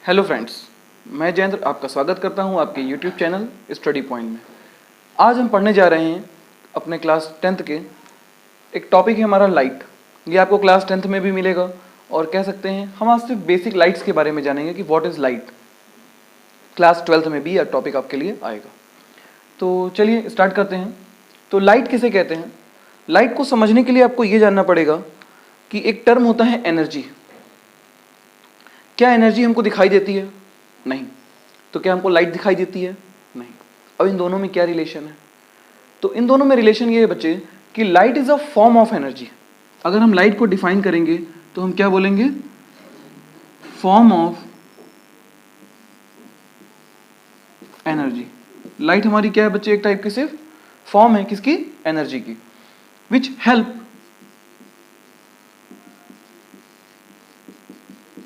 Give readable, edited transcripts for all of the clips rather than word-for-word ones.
Hello friends, मैं जयेंद्र आपका स्वागत करता हूं आपके यूट्यूब चैनल स्टडी पॉइंट में। आज हम पढ़ने जा रहे हैं अपने क्लास 10th के एक टॉपिक है हमारा लाइट। ये आपको क्लास 10th में भी मिलेगा और कह सकते हैं हम आज सिर्फ बेसिक लाइट्स के बारे में जानेंगे कि what is light. Class 12th में भी यह टॉपिक आपके लिए आएगा। तो चलिए स्टार्ट करते हैं। तो लाइट किसे कहते हैं? लाइट को समझने के लिए आपको ये जानना पड़ेगा कि एक टर्म होता है एनर्जी। क्या एनर्जी हमको दिखाई देती है? नहीं। तो क्या हमको लाइट दिखाई देती है? नहीं। अब इन दोनों में क्या रिलेशन है? तो इन दोनों में रिलेशन ये है बच्चे कि light is a form of energy. अगर हम लाइट को डिफाइन करेंगे तो हम क्या बोलेंगे? Form of energy. लाइट हमारी क्या है बच्चे? एक टाइप की सिर्फ फॉर्म है किसकी? एनर्जी की। विच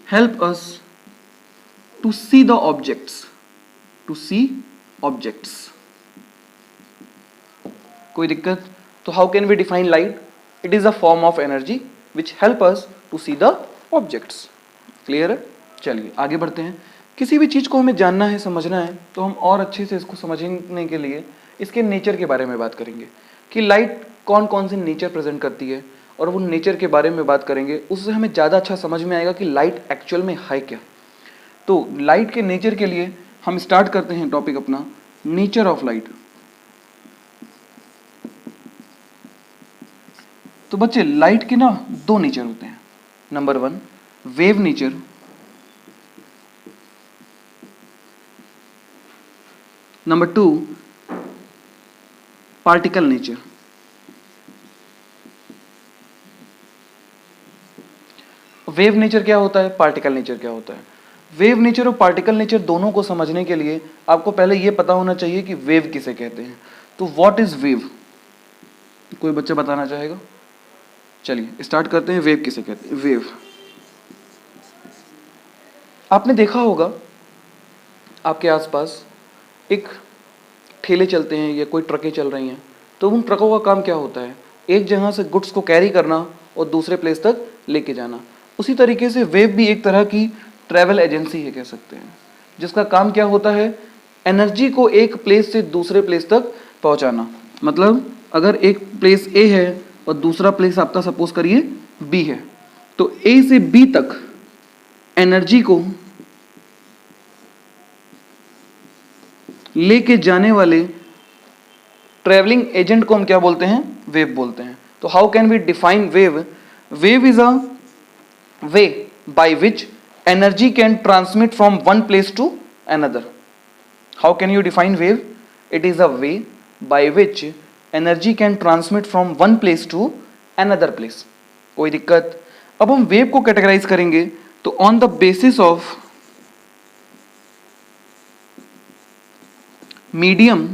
help us to see the objects, to see objects. कोई दिक्कत? तो how can we define light? It is a form of energy which help us to see the objects. Clear है? चलिए आगे बढ़ते हैं। किसी भी चीज़ को हमें जानना है, समझना है, तो हम और अच्छे से इसको समझने के लिए इसके नेचर के बारे में बात करेंगे कि लाइट कौन कौन से नेचर प्रेजेंट करती है, और वो नेचर के बारे में बात करेंगे। उससे हमें ज़्यादा अच्छा समझ में आएगा कि लाइट एक्चुअल में है क्या। तो लाइट के नेचर के लिए हम स्टार्ट करते हैं टॉपिक अपना, नेचर ऑफ लाइट। तो बच्चे लाइट के ना दो नेचर होते हैं। Number 1 wave nature, number 2 particle nature. Wave nature क्या होता है, पार्टिकल नेचर क्या होता है? वेव नेचर और पार्टिकल नेचर दोनों को समझने के लिए आपको पहले ये पता होना चाहिए कि वेव किसे कहते हैं। तो व्हाट इज वेव? कोई बच्चा बताना चाहेगा? चलिए स्टार्ट करते हैं। वेव किसे कहते हैं? वेव, आपने देखा होगा आपके आसपास एक ठेले चलते हैं या कोई ट्रकें चल रही हैं, तो उन ट्रकों का काम क्या होता है? एक जगह से गुड्स को कैरी करना और दूसरे प्लेस तक लेके जाना। उसी तरीके से वेव भी एक तरह की ट्रैवल एजेंसी है, कह सकते हैं, जिसका काम क्या होता है? एनर्जी को एक प्लेस से दूसरे प्लेस तक पहुंचाना। मतलब अगर एक प्लेस ए है और दूसरा प्लेस आपका सपोज करिए बी है, तो ए से बी तक एनर्जी को लेके जाने वाले ट्रैवलिंग एजेंट को हम क्या बोलते हैं? वेव बोलते हैं। तो how can we define wave? Wave is a way by which energy can transmit from one place to another. How can you define wave? It is a way by which energy can transmit from one place to another place. कोई दिक्कत? अब हम wave को categorise करेंगे तो on the basis of medium,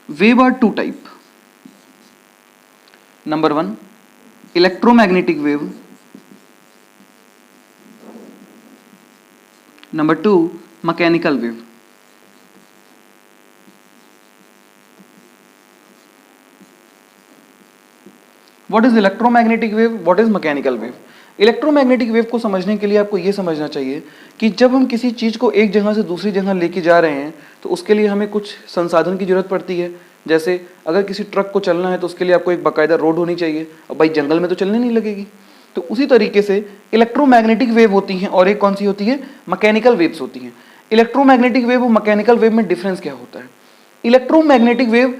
wave are two type. Number 1 electromagnetic wave, number 2 mechanical wave. What is electromagnetic wave? What is mechanical wave? Electromagnetic wave को समझने के लिए आपको यह समझना चाहिए कि जब हम किसी चीज़ को एक जगह से दूसरी जगह लेके जा रहे हैं तो उसके लिए हमें कुछ संसाधन की जरूरत पड़ती है। जैसे अगर किसी ट्रक को चलना है तो उसके लिए आपको एक बाकायदा रोड होनी चाहिए। अब भाई जंगल में तो चलने नहीं लगेगी। तो उसी तरीके से इलेक्ट्रोमैग्नेटिक वेव होती हैं और एक कौन सी होती है? मैकेनिकल वेव्स होती हैं। इलेक्ट्रोमैग्नेटिक वेव और मैकेनिकल वेव में डिफरेंस क्या होता है? Electromagnetic wave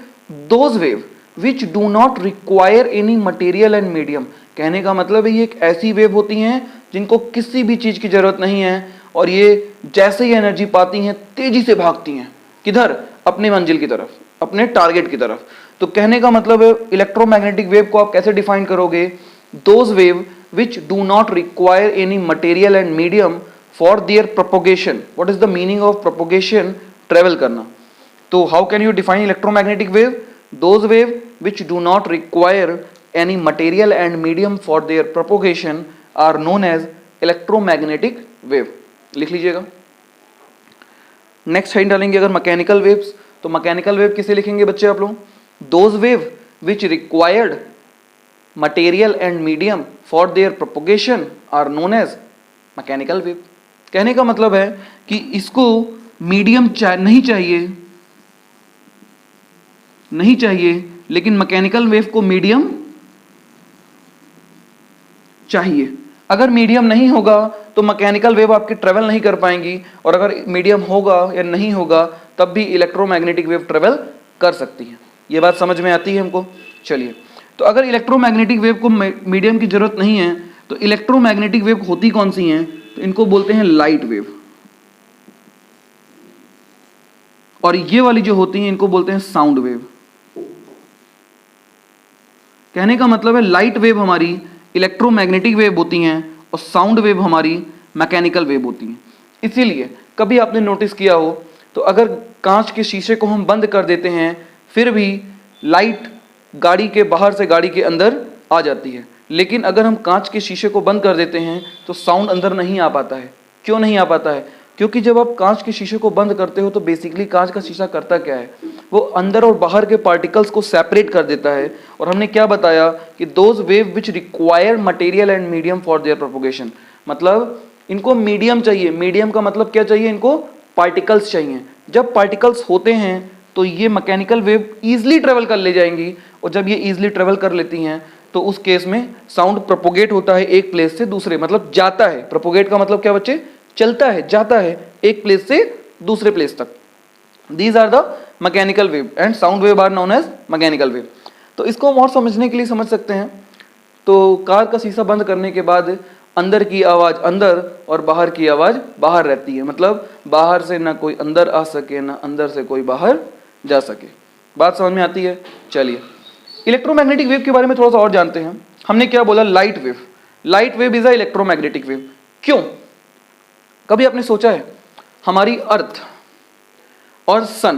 those wave which do not require any material and medium. कहने का मतलब है ये एक ऐसी वेव होती हैं जिनको किसी भी चीज की जरूरत नहीं है और ये जैसे ही एनर्जी पाती हैं तेजी से भागती हैं। किधर? अपने मंजिल की तरफ, अपने टारगेट की तरफ। तो कहने का मतलब है इलेक्ट्रोमैग्नेटिक वेव को आप कैसे डिफाइन करोगे? Those wave which do not require any material and medium for their propagation. What is the meaning of propagation? Travel करना। तो how can you define electromagnetic wave? Those wave which do not require any material and medium for their propagation are known as electromagnetic wave. लिख लीजिएगा। Next side डालेंगे अगर mechanical waves, तो mechanical wave किसे लिखेंगे बच्चे आप लोग? Those wave which required material and medium for their propagation are known as mechanical wave। कहने का मतलब है कि इसको मीडियम नहीं चाहिए लेकिन मैकेनिकल वेव को मीडियम चाहिए। अगर मीडियम नहीं होगा तो मैकेनिकल वेव आपकी ट्रेवल नहीं कर पाएंगी, और अगर मीडियम होगा या नहीं होगा तब भी इलेक्ट्रोमैग्नेटिक वेव ट्रेवल कर सकती है। ये बात समझ में आती है हमको? चलिए, तो अगर इलेक्ट्रोमैग्नेटिक वेव को मीडियम की जरूरत नहीं है तो इलेक्ट्रोमैग्नेटिक वेव होती कौन सी हैं? तो इनको बोलते हैं लाइट वेव, और ये वाली जो होती हैं इनको बोलते हैं साउंड वेव। कहने का मतलब है लाइट वेव हमारी इलेक्ट्रोमैग्नेटिक वेव होती हैं और साउंड वेव हमारी मैकेनिकल वेव होती हैं। इसीलिए कभी आपने नोटिस किया हो तो अगर कांच के शीशे को हम बंद कर देते हैं फिर भी लाइट गाड़ी के बाहर से गाड़ी के अंदर आ जाती है, लेकिन अगर हम कांच के शीशे को बंद कर देते हैं तो साउंड अंदर नहीं आ पाता है। क्यों नहीं आ पाता है? क्योंकि जब आप कांच के शीशे को बंद करते हो तो बेसिकली कांच का शीशा करता क्या है? वो अंदर और बाहर के पार्टिकल्स को सेपरेट कर देता है। और हमने क्या बताया कि those wave which require material and medium for their propagation, मतलब इनको मीडियम चाहिए। मीडियम का मतलब क्या चाहिए? इनको पार्टिकल्स चाहिए। जब पार्टिकल्स होते हैं तो ये मैकेनिकल वेव ईजिली ट्रेवल कर ले जाएंगी, और जब ये ईजिली ट्रेवल कर लेती हैं तो उस केस में साउंड प्रोपोगेट होता है एक प्लेस से दूसरे, मतलब जाता है। प्रोपोगेट का मतलब क्या बच्चे? चलता है, जाता है एक प्लेस से दूसरे प्लेस तक। These are the mechanical wave and sound wave are known as mechanical wave. तो इसको हम और समझने के लिए समझ सकते हैं। तो कार का शीशा बंद करने के बाद अंदर की आवाज़ अंदर और बाहर की आवाज़ बाहर रहती है, मतलब बाहर से ना कोई अंदर आ सके ना अंदर से कोई बाहर जा सके। बात समझ में आती है? चलिए, इलेक्ट्रोमैग्नेटिक वेव के बारे में थोड़ा सा और जानते हैं। हमने क्या बोला? Light wave. Light wave is a electromagnetic wave. क्यों? कभी आपने सोचा है हमारी अर्थ और सन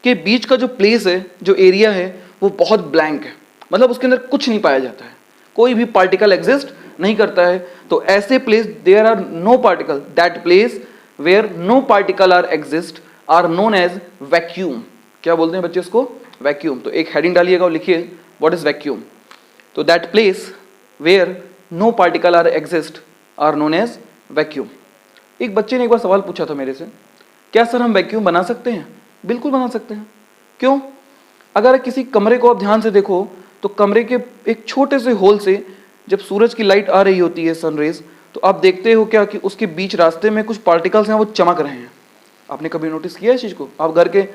के बीच का जो प्लेस है, जो एरिया है, वो बहुत ब्लैंक है, मतलब उसके अंदर कुछ नहीं पाया जाता है, कोई भी पार्टिकल एग्जिस्ट नहीं करता है। तो ऐसे place there are no particle, that place where no particle are exist are known as vacuum. क्या बोलते हैं बच्चे उसको? वैक्यूम। तो एक हेडिंग डालिएगा और लिखिए व्हाट इज वैक्यूम। तो that place where no particle are exist are known as vacuum. एक बच्चे ने एक बार सवाल पूछा था मेरे से, क्या सर हम वैक्यूम बना सकते हैं? बिल्कुल बना सकते हैं। क्यों? अगर किसी कमरे को आप ध्यान से देखो तो कमरे के एक छोटे से होल से जब सूरज की लाइट आ रही होती है, सनरेज, तो आप देखते हो क्या कि उसके बीच रास्ते में कुछ पार्टिकल्स हैं, वो चमक रहे हैं। आपने कभी नोटिस किया इस चीज़ को? आप घर के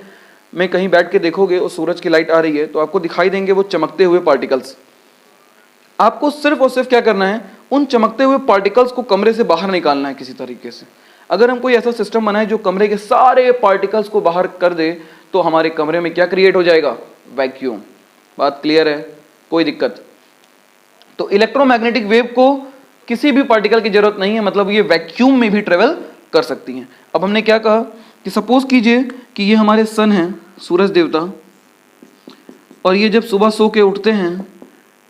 में कहीं बैठ के देखोगे और सूरज की लाइट आ रही है तो आपको दिखाई देंगे वो चमकते हुए पार्टिकल्स। आपको सिर्फ और सिर्फ क्या करना है? उन चमकते हुए पार्टिकल्स को कमरे से बाहर निकालना है किसी तरीके से। अगर हम कोई ऐसा सिस्टम बनाए जो कमरे के सारे पार्टिकल्स को बाहर कर दे तो हमारे कमरे में क्या क्रिएट हो जाएगा? वैक्यूम। बात क्लियर है? कोई दिक्कत? तो इलेक्ट्रोमैग्नेटिक वेव को किसी भी पार्टिकल की जरूरत नहीं है, मतलब ये वैक्यूम में भी ट्रेवल कर सकती हैं। अब हमने क्या कहा कि सपोज कीजिए कि ये हमारे सन हैं, सूरज देवता, और ये जब सुबह सो के उठते हैं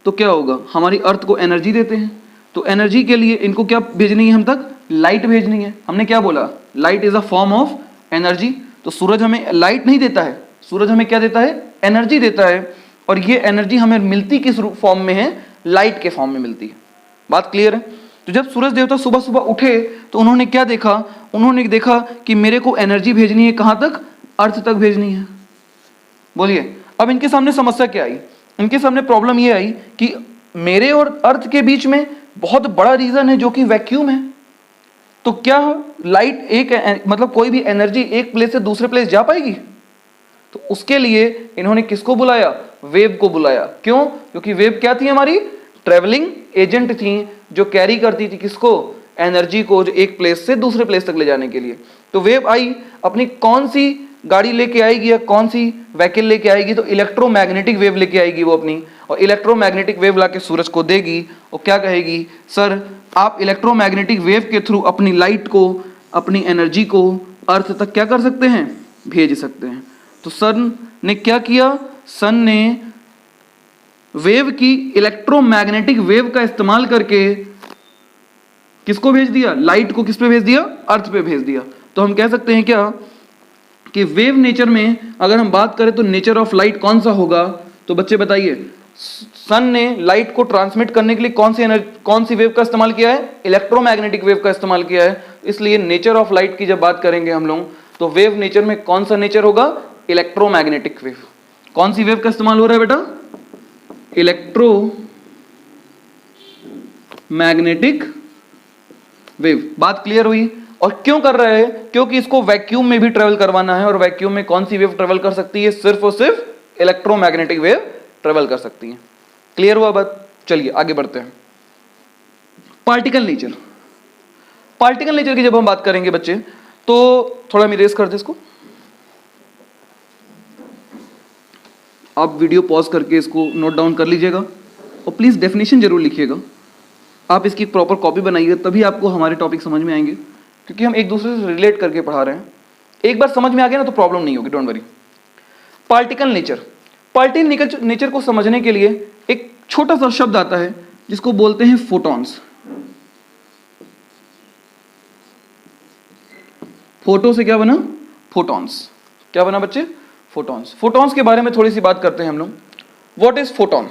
तो क्या होगा? हमारी अर्थ को एनर्जी देते हैं। तो एनर्जी के लिए इनको क्या भेजनी है हम तक? लाइट भेजनी है। हमने क्या बोला? Light is a form of energy. तो सूरज हमें लाइट नहीं देता है, सूरज हमें क्या देता है? एनर्जी देता है। और ये एनर्जी हमें मिलती किस फॉर्म में है? लाइट के फॉर्म में मिलती है। बात क्लियर है? तो जब सूरज देवता सुबह सुबह उठे तो उन्होंने क्या देखा? उन्होंने देखा कि मेरे को एनर्जी भेजनी है कहाँ तक? अर्थ तक भेजनी है। बोलिए, अब इनके सामने समस्या क्या आई? इनके सामने प्रॉब्लम ये आई कि मेरे और अर्थ के बीच में बहुत बड़ा रीजन है जो कि वैक्यूम है। तो क्या लाइट एक मतलब कोई भी एनर्जी एक प्लेस से दूसरे प्लेस जा पाएगी? तो उसके लिए इन्होंने किसको बुलाया? वेव को बुलाया। क्यों? क्योंकि वेव क्या थी? हमारी ट्रेवलिंग एजेंट थी जो कैरी करती थी किसको? एनर्जी को, जो एक प्लेस से दूसरे प्लेस तक ले जाने के लिए। तो वेव आई, अपनी कौन सी गाड़ी लेके आएगी या कौन सी व्हीकल लेके आएगी? तो इलेक्ट्रोमैग्नेटिक वेव लेके आएगी वो अपनी, और इलेक्ट्रोमैग्नेटिक वेव लाके सूरज को देगी और क्या कहेगी? सर आप इलेक्ट्रोमैग्नेटिक वेव के थ्रू अपनी लाइट को, अपनी एनर्जी को अर्थ तक क्या कर सकते हैं? भेज सकते हैं। तो सन ने क्या किया? सन ने वेव की, इलेक्ट्रोमैग्नेटिक वेव का इस्तेमाल करके किसको भेज दिया? लाइट को किस पे भेज दिया? अर्थ पे भेज दिया। तो हम कह सकते हैं क्या कि वेव नेचर में अगर हम बात करें तो नेचर ऑफ लाइट कौन सा होगा? तो बच्चे बताइए, सन ने लाइट को ट्रांसमिट करने के लिए कौन सी वेव का इस्तेमाल किया है? इलेक्ट्रोमैग्नेटिक वेव का इस्तेमाल किया है। इसलिए नेचर ऑफ लाइट की जब बात करेंगे हम लोग, तो वेव नेचर में कौन सा नेचर होगा? Electromagnetic wave. कौन सी वेव का इस्तेमाल हो रहा है बेटा? Electromagnetic wave. बात क्लियर हुई? और क्यों कर रहा है? क्योंकि इसको वैक्यूम में भी ट्रेवल करवाना है, और वैक्यूम में कौन सी वेव ट्रेवल कर सकती है? सिर्फ और सिर्फ इलेक्ट्रोमैग्नेटिक वेव ट्रेवल कर सकती है। क्लियर हुआ बात? चलिए आगे बढ़ते हैं। Particle nature. पार्टिकल नेचर की जब हम बात करेंगे बच्चे, तो थोड़ा मैं इरेज कर दे इसको, आप वीडियो पॉज करके इसको नोट डाउन कर लीजिएगा, और प्लीज डेफिनेशन जरूर लिखिएगा। आप इसकी प्रॉपर कॉपी बनाइए, तभी आपको हमारे टॉपिक समझ में आएंगे, क्योंकि हम एक दूसरे से रिलेट करके पढ़ा रहे हैं। एक बार समझ में आ गया ना तो प्रॉब्लम नहीं होगी, don't worry. Particle nature. Particle nature को समझने के लिए एक छोटा सा शब्द आता है जिसको बोलते हैं फोटॉन्स। फोटो से क्या बना? फोटॉन्स। क्या बना बच्चे? फोटॉन्स। फोटॉन्स के बारे में थोड़ी सी बात करते हैं हम लोग। What is photon?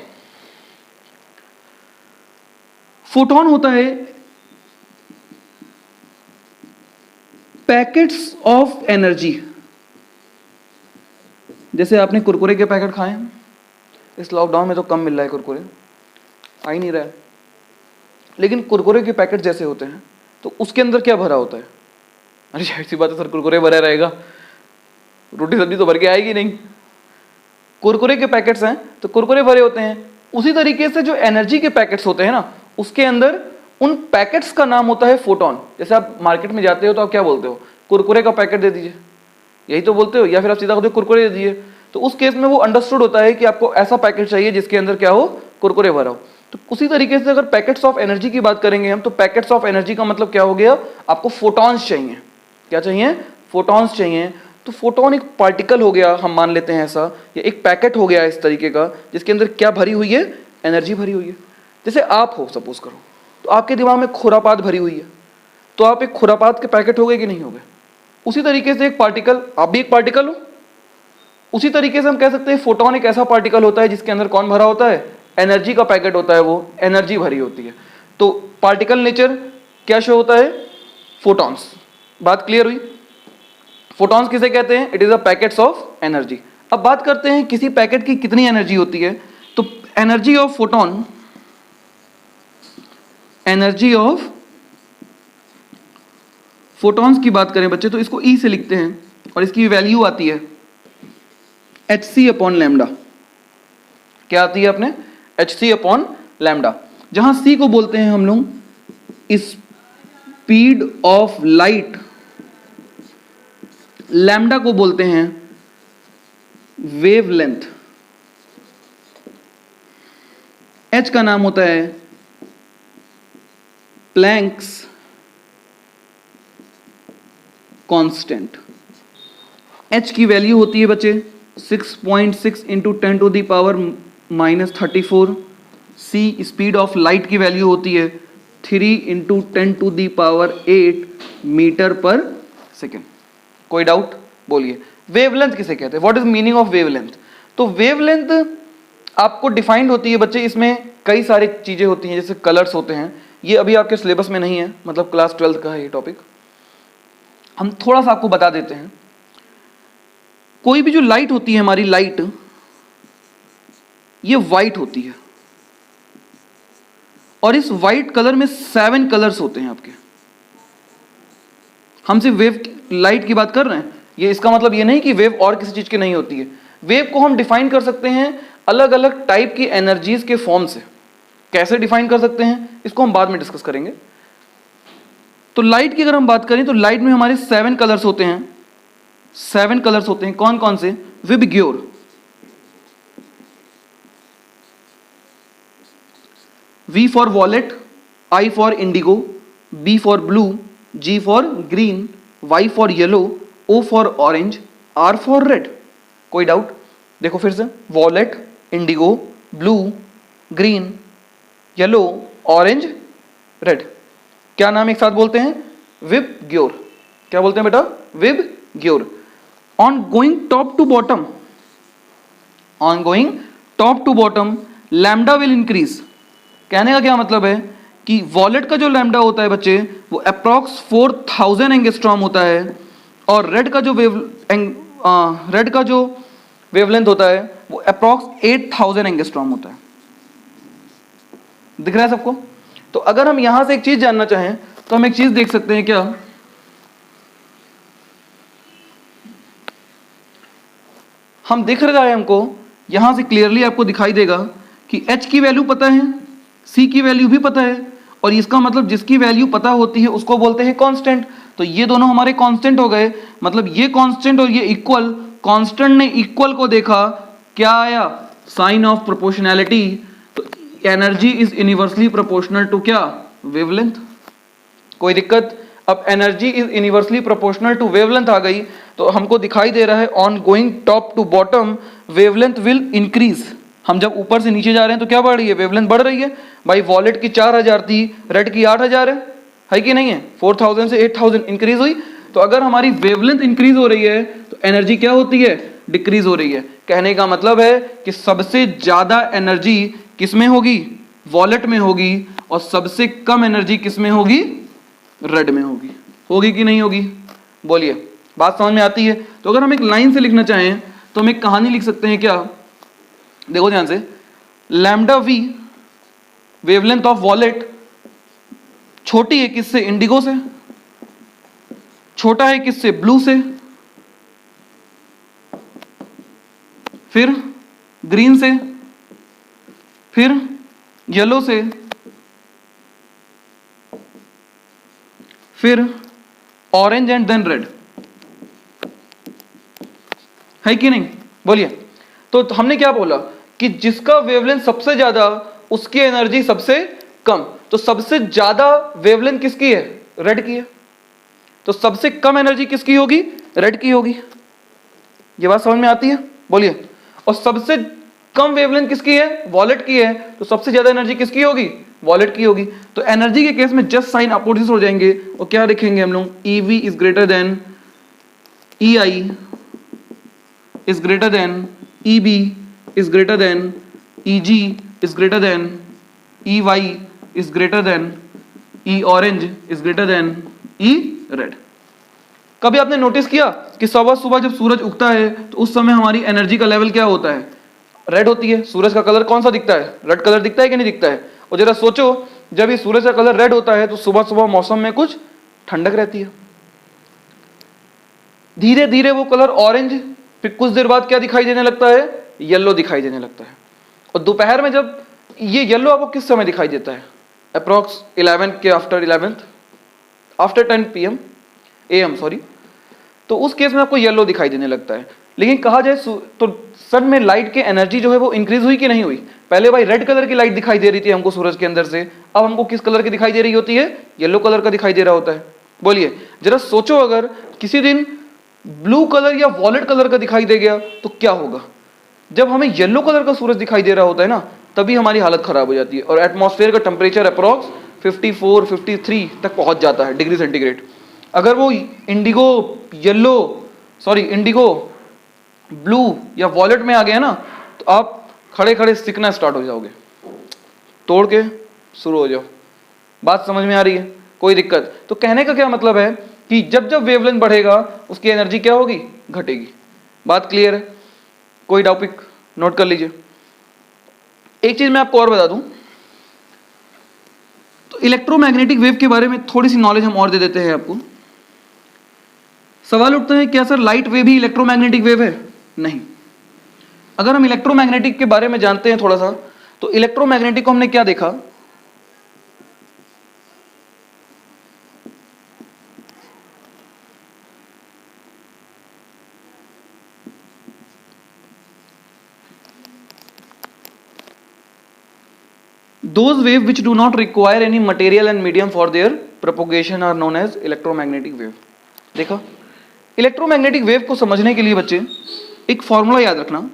फोटॉन होता है पैकेट्स ऑफ एनर्जी। जैसे आपने कुरकुरे के पैकेट खाए हैं, इस लॉकडाउन में तो कम मिल रहा है, कुरकुरे आ ही नहीं रहा है, लेकिन कुरकुरे के पैकेट जैसे होते हैं, तो उसके अंदर क्या भरा होता है? अरे जाहिर सी बात है सर, कुरकुरे भरा रहेगा, रोटी सब्जी तो भर के आएगी नहीं। कुरकुरे के पैकेट्स हैं तो कुरकुरे भरे होते हैं। उसी तरीके से जो एनर्जी के पैकेट्स होते हैं ना, उसके अंदर उन पैकेट्स का नाम होता है फोटॉन। जैसे आप मार्केट में जाते हो तो आप क्या बोलते हो? कुरकुरे का पैकेट दे दीजिए, यही तो बोलते हो, या फिर आप सीधा कहते हो कुरकुरे दे दीजिए। तो उस केस में वो अंडरस्टूड होता है कि आपको ऐसा पैकेट चाहिए जिसके अंदर क्या हो? कुरकुरे भरा हो। तो उसी तरीके से अगर पैकेट्स ऑफ एनर्जी की बात करेंगे हम, तो पैकेट्स ऑफ एनर्जी का मतलब क्या हो गया? आपको फोटॉन्स चाहिए। क्या चाहिए? फोटॉन्स चाहिए। तो फोटॉन एक पार्टिकल हो गया, हम मान लेते हैं ऐसा, या एक पैकेट हो गया इस तरीके का, जिसके अंदर क्या भरी हुई है? एनर्जी भरी हुई है। जैसे आप हो, सपोज करो, तो आपके दिमाग में खुरापात भरी हुई है, तो आप एक खुरापात के पैकेट हो गए कि नहीं हो गए? उसी तरीके से एक पार्टिकल, आप भी एक पार्टिकल हो। उसी तरीके से हम कह सकते हैं फोटॉन एक ऐसा पार्टिकल होता है जिसके अंदर कौन भरा होता है? एनर्जी का पैकेट होता है, वो एनर्जी भरी होती है। तो पार्टिकल नेचर क्या शो होता है? फोटॉन्स। बात क्लियर हुई? फोटॉन्स किसे कहते हैं? It is a packets of energy. अब बात करते हैं किसी पैकेट की कितनी एनर्जी होती है। तो energy of photon, energy of photons की बात करें बच्चे, तो इसको ई से लिखते हैं, और इसकी वैल्यू आती है hc अपॉन लैम्डा। क्या आती है अपने? hc अपॉन लैम्डा, जहां c को बोलते हैं हम लोग स्पीड ऑफ लाइट, लैम्डा को बोलते हैं वेवलेंथ, h का नाम होता है प्लैंक्स कांस्टेंट। h की वैल्यू होती है बच्चे 6.6 into 10 to the power -34। c speed of light की वैल्यू होती है 3 into 10 to the power 8 metre पर सेकेंड। कोई डाउट? बोलिए। वेवलेंथ किसे कहते हैं? What is meaning of wavelength? तो वेवलेंथ आपको डिफाइंड होती है बच्चे, इसमें कई सारी चीजें होती हैं, जैसे कलर्स होते हैं। ये अभी आपके सिलेबस में नहीं है, मतलब क्लास 12 का है ये टॉपिक, हम थोड़ा सा आपको बता देते हैं। कोई भी जो लाइट होती है, हमारी लाइट, ये वाइट होती है, और इस वाइट कलर में 7 कलर्स होते हैं आपके। हम सिर्फ वेव लाइट की बात कर रहे हैं, ये इसका मतलब ये नहीं कि वेव और किसी चीज की नहीं होती है। वेव को हम डिफाइन कर सकते हैं अलग अलग टाइप की एनर्जीज के फॉर्म से। कैसे डिफाइन कर सकते हैं इसको हम बाद में डिस्कस करेंगे। तो लाइट की अगर हम बात करें, तो लाइट में हमारे 7 कलर्स होते हैं। 7 कलर्स होते हैं, कौन कौन से? VIBGYOR, V for wallet, I for Indigo, B for blue, G for green, Y for yellow, O for orange, R for red. कोई डाउट? देखो फिर से, wallet, Indigo, blue, green, yellow, orange, red. क्या नाम एक साथ बोलते हैं? विबग्योर। क्या बोलते हैं बेटा? VIBGYOR. On going top to bottom, on going top to bottom, lambda will increase. कहने का क्या मतलब है कि वॉलेट का जो लैम्डा होता है बच्चे वो अप्रॉक्स 4000 एंगस्ट्रॉम होता है, और रेड का जो वेवलेंथ होता है वो अप्रॉक्स 8000 एंगस्ट्रॉम होता है। दिख रहा है सबको? तो अगर हम यहां से एक चीज जानना चाहें तो हम एक चीज देख सकते हैं क्या, हम दिख रहा है हमको यहां से क्लियरली आपको दिखाई देगा कि H की वैल्यू पता है, C की वैल्यू भी पता है, और इसका मतलब जिसकी वैल्यू पता होती है उसको बोलते हैं कांस्टेंट। तो ये दोनों हमारे कांस्टेंट हो गए, मतलब ये कांस्टेंट और ये इक्वल। कांस्टेंट ने इक्वल को देखा, क्या आया? Sign of proportionality. तो energy is universally proportional to क्या? वेवलेंथ। कोई दिक्कत? अब energy is universally proportional to wavelength आ गई, तो हमको दिखाई दे रहा है on going top to bottom wavelength will increase. हम जब ऊपर से नीचे जा रहे हैं तो क्या बढ़ रही है? वेवलेंथ बढ़ रही है। भाई वॉलेट की 4000 थी, रेड की 8000 है कि नहीं है? 4000 से 8000 इंक्रीज हुई। तो अगर हमारी वेवलेंथ इंक्रीज हो रही है तो एनर्जी क्या होती है? डिक्रीज हो रही है। कहने का मतलब है कि सबसे ज्यादा एनर्जी किसमें होगी? वॉलेट में होगी, और सबसे कम एनर्जी किसमें होगी? रेड में होगी। होगी कि नहीं होगी? बोलिए, बात समझ में आती है? तो अगर हम एक लाइन से लिखना चाहें तो हम एक कहानी लिख सकते हैं क्या? देखो ध्यान से, lambda V wavelength of violet छोटी है किससे? इंडिगो से। छोटा है किससे? ब्लू से। फिर ग्रीन से, फिर येलो से, फिर ऑरेंज एंड देन रेड। है कि नहीं? बोलिए। तो हमने क्या बोला कि जिसका वेवलेंथ सबसे ज्यादा उसकी एनर्जी सबसे कम। तो सबसे ज्यादा वेवलेंथ किसकी है? रेड की है। तो सबसे कम एनर्जी किसकी होगी? रेड की होगी। ये बात समझ में आती है? बोलिए। और सबसे कम वेवलेंथ किसकी है? वॉलेट की है। तो सबसे ज्यादा एनर्जी किसकी होगी? वॉलेट की होगी। तो एनर्जी के केस में जस्ट साइन अपोजिट हो जाएंगे, और क्या लिखेंगे हम लोग? EV is greater than EI is greater than EB is greater than EG is greater than EY is greater than E orange is greater than E red। कभी आपने नोटिस किया कि सुबह सुबह जब सूरज उगता है तो उस समय हमारी एनर्जी का लेवल क्या होता है? रेड होती है। सूरज का कलर कौन सा दिखता है? रेड कलर दिखता है कि नहीं दिखता है? और जरा सोचो, जब ये सूरज का कलर रेड होता है तो सुबह सुबह मौसम में कुछ ठंडक रहती है। धीरे धीरे वो कलर ऑरेंज, फिर कुछ देर बाद क्या दिखाई देने लगता है? येलो दिखाई देने लगता है। और दोपहर में जब ये येलो आपको किस समय दिखाई देता है? अप्रॉक्स 11 के आफ्टर 10 PM AM सॉरी। तो उस केस में आपको येलो दिखाई देने लगता है। लेकिन कहा जाए तो सन में लाइट की एनर्जी जो है वो इंक्रीज हुई कि नहीं हुई? पहले भाई रेड कलर की लाइट दिखाई दे रही थी हमको सूरज के अंदर से, अब हमको किस कलर की दिखाई दे रही होती है? येलो कलर का दिखाई दे रहा होता है। बोलिए, जरा सोचो, अगर किसी दिन ब्लू कलर या वॉलेट कलर का दिखाई दे गया तो क्या होगा? जब हमें येलो कलर का सूरज दिखाई दे रहा होता है ना, तभी हमारी हालत खराब हो जाती है, और एटमॉस्फेयर का टेम्परेचर अप्रॉक्स 54-53 तक पहुंच जाता है डिग्री सेंटीग्रेड। अगर वो इंडिगो ब्लू या वॉलेट में आ गया ना, तो आप खड़े खड़े सीखना स्टार्ट हो जाओगे, तोड़ के शुरू हो जाओ। बात समझ में आ रही है? कोई दिक्कत? तो कहने का क्या मतलब है कि जब जब वेवलेंथ बढ़ेगा उसकी एनर्जी क्या होगी? घटेगी। बात क्लियर है? कोई टॉपिक नोट कर लीजिए। एक चीज मैं आपको और बता दूं, तो इलेक्ट्रोमैग्नेटिक वेव के बारे में थोड़ी सी नॉलेज हम और दे देते हैं आपको। सवाल उठता है, क्या सर लाइट वेव ही इलेक्ट्रोमैग्नेटिक वेव है? नहीं। अगर हम इलेक्ट्रोमैग्नेटिक के बारे में जानते हैं थोड़ा सा, तो इलेक्ट्रोमैग्नेटिक को हमने क्या देखा? Those waves which do not require any material and medium for their propagation are known as electromagnetic wave। देखा? इलेक्ट्रोमैग्नेटिक वेव को समझने के लिए बच्चे एक फॉर्मूला याद रखना,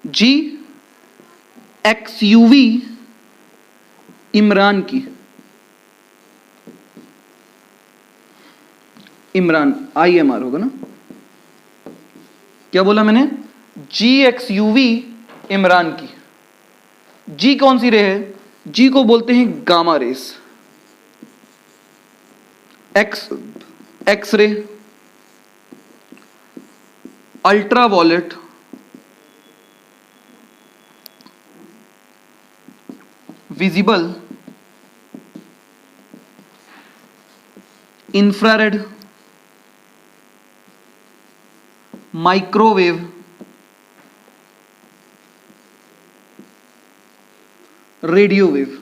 GXUV इमरान की, इमरान IMR होगा ना? क्या बोला मैंने? GXUV इमरान की। जी कौन सी रे है? जी को बोलते हैं gamma rays. X ray, ultraviolet, visible, infrared, microwave, radio wave.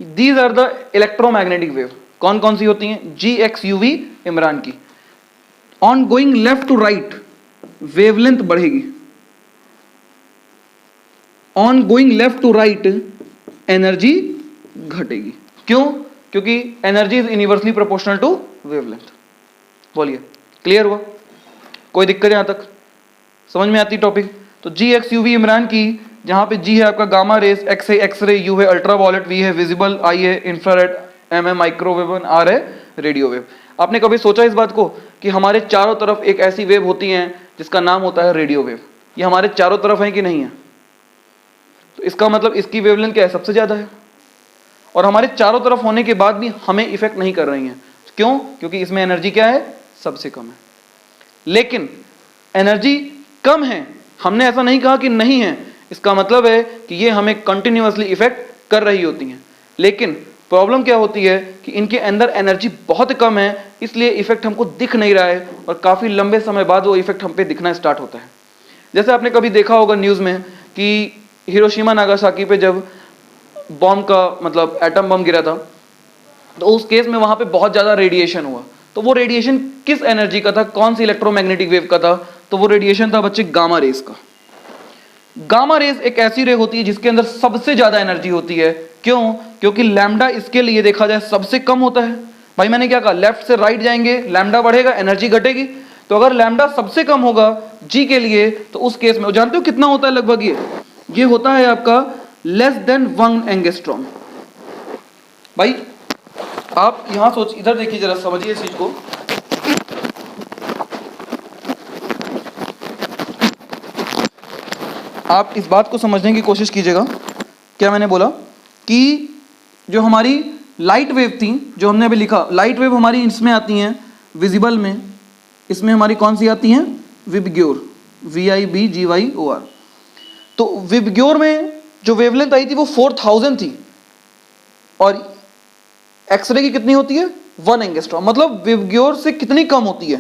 These are the electromagnetic wave. कौन कौन सी होती हैं? जी एक्स यूवी इमरान की। On going left to right wavelength बढ़ेगी, on going left to right energy घटेगी। क्यों? क्योंकि energy is universally proportional to wavelength. बोलिए, क्लियर हुआ? कोई दिक्कत यहां तक समझ में आती टॉपिक? तो जी एक्स यूवी इमरान की, जहां पे जी है आपका गामा रेस, एक्स है एक्सरे, यू है अल्ट्रावायलेट, वी है विजिबल, आई है इंफ्रारेड, एम है माइक्रोवेव, आर है रेडियो वेव। आपने कभी सोचा इस बात को कि हमारे चारों तरफ एक ऐसी वेव होती है जिसका नाम होता है रेडियो वेव? ये हमारे चारों तरफ है कि नहीं है? तो इसका मतलब इसकी वेवलेंथ क्या है? सबसे ज्यादा है। और हमारे चारों तरफ होने के बाद भी हमें इफेक्ट नहीं कर रही है। क्यों? क्योंकि इसमें एनर्जी क्या है? सबसे कम है। लेकिन एनर्जी कम है, हमने ऐसा नहीं कहा कि नहीं है, इसका मतलब है कि ये हमें कंटिन्यूअसली इफेक्ट कर रही होती हैं। लेकिन प्रॉब्लम क्या होती है कि इनके अंदर एनर्जी बहुत कम है, इसलिए इफेक्ट हमको दिख नहीं रहा है और काफी लंबे समय बाद वो इफेक्ट हम पे दिखना स्टार्ट होता है। जैसे आपने कभी देखा होगा न्यूज में कि हिरोशिमा नागासाकी पे जब बॉम्ब का मतलब एटम बम गिरा था, तो उस केस में वहां पे बहुत ज्यादा रेडिएशन हुआ। तो वो रेडिएशन किस एनर्जी का था? कौन सी इलेक्ट्रोमैग्नेटिक वेव का था? तो वो रेडिएशन था बच्चे गामा रेस का। गामा रेस एक ऐसी रे होती है जिसके अंदर सबसे ज्यादा एनर्जी होती है। क्यों? क्योंकि लैम्डा इसके लिए देखा जाए सबसे कम होता है। भाई मैंने क्या कहा? लेफ्ट से राइट जाएंगे, लैम्डा बढ़ेगा, एनर्जी घटेगी। तो अगर लैम्डा सबसे कम होगा जी के लिए, तो उस केस में जानते हो कितना होता है लगभग? ये होता है आपका लेस देन 1 एंगस्ट्रॉम। भाई आप यहां सोच, इधर देखिए जरा, समझिए इस चीज को। आप इस बात को समझने की कोशिश कीजिएगा। क्या मैंने बोला कि जो हमारी लाइट वेव थी, जो हमने अभी लिखा, लाइट वेव हमारी इसमें आती हैं विजिबल में, इसमें हमारी कौन सी आती हैं? VIBGYOR, VIBGYOR। तो विबग्योर में जो वेवलेंथ आई थी वो 4000 थी, और एक्सरे की कितनी होती है? 1 एंगस्ट्रॉम। मतलब विबग्योर से कितनी कम होती है?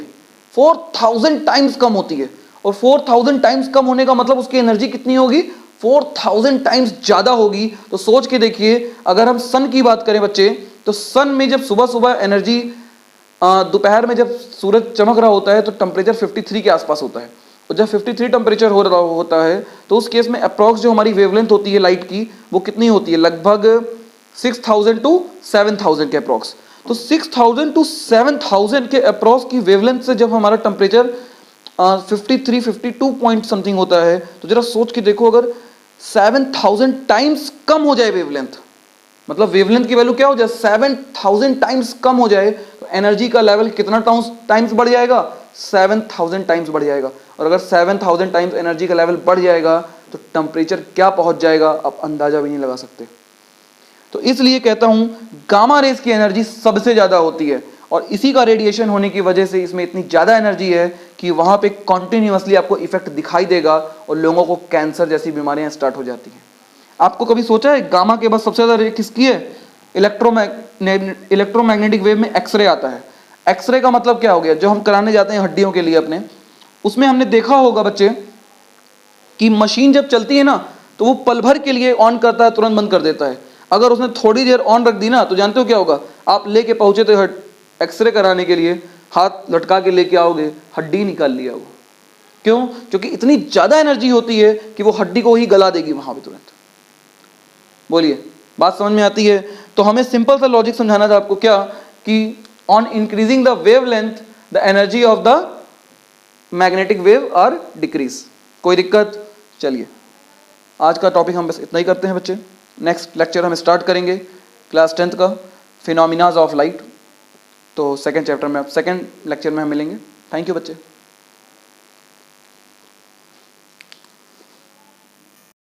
4000 टाइम्स कम होती है। और 4000 टाइम्स कम होने का मतलब उसकी एनर्जी कितनी होगी? 4000 टाइम्स ज्यादा होगी। तो सोच के देखिए, अगर हम सन की बात करें बच्चे, तो सन में जब सुबह सुबह एनर्जी, दोपहर में जब सूरज चमक रहा होता है तो टेम्परेचर 53 के आसपास होता है। और जब 53 टेम्परेचर हो रहा होता है तो उस केस में अप्रॉक्स जो हमारी वेवलेंथ होती है लाइट की, वो कितनी होती है? लगभग 6000 टू 7000 के अप्रॉक्स। तो 6000 टू 7000 के अप्रॉक्स की वेवलेंथ से जब हमारा टेम्परेचर 53 52 पॉइंट समथिंग होता है, तो जरा सोच के देखो, अगर 7000 टाइम्स कम हो जाए वेवलेंथ, मतलब वेवलेंथ की वैल्यू क्या हो जाए? 7000 टाइम्स कम हो जाए, तो एनर्जी का लेवल कितना टाइम्स बढ़ जाएगा? 7000 टाइम्स बढ़ जाएगा। और अगर 7000 टाइम्स एनर्जी का लेवल बढ़ जाएगा तो टेम्परेचर क्या पहुंच जाएगा, आप अंदाजा भी नहीं लगा सकते। तो इसलिए कहता हूं गामा रेस की एनर्जी सबसे ज्यादा होती है, और इसी का रेडिएशन होने की वजह से इसमें इतनी ज्यादा एनर्जी है कि वहां पे कॉन्टिन्यूअसली आपको इफेक्ट दिखाई देगा और लोगों को कैंसर जैसी बीमारियां स्टार्ट हो जाती हैं। आपको कभी सोचा है गामा के बाद सबसे ज्यादा रे किसकी है? इलेक्ट्रोमैग्नेटिक वेव में एक्सरे आता है। एक्सरे का मतलब क्या हो गया? जो हम कराने जाते हैं हड्डियों के लिए अपने, उसमें हमने देखा होगा बच्चे कि मशीन जब चलती है ना, तो वो पल भर के लिए ऑन करता है, तुरंत बंद कर देता है। अगर उसने थोड़ी देर ऑन रख दी ना, तो जानते हो क्या होगा? आप लेके पहुंचे तो एक्सरे कराने के लिए, हाथ लटका के लेके आओगे, हड्डी निकाल लिया वो। क्यों? क्योंकि इतनी ज्यादा एनर्जी होती है कि वो हड्डी को ही गला देगी वहां पे तुरंत। बोलिए, बात समझ में आती है? तो हमें सिंपल सा लॉजिक समझाना था आपको, क्या कि on increasing the wavelength the energy of the magnetic wave are decrease. कोई दिक्कत? चलिए, आज का टॉपिक हम बस इतना ही करते हैं बच्चे। नेक्स्ट लेक्चर हम स्टार्ट करेंगे क्लास 10th का, फिनोमिनाज ऑफ लाइट। तो सेकंड चैप्टर में, सेकंड लेक्चर में हम मिलेंगे। थैंक यू बच्चे।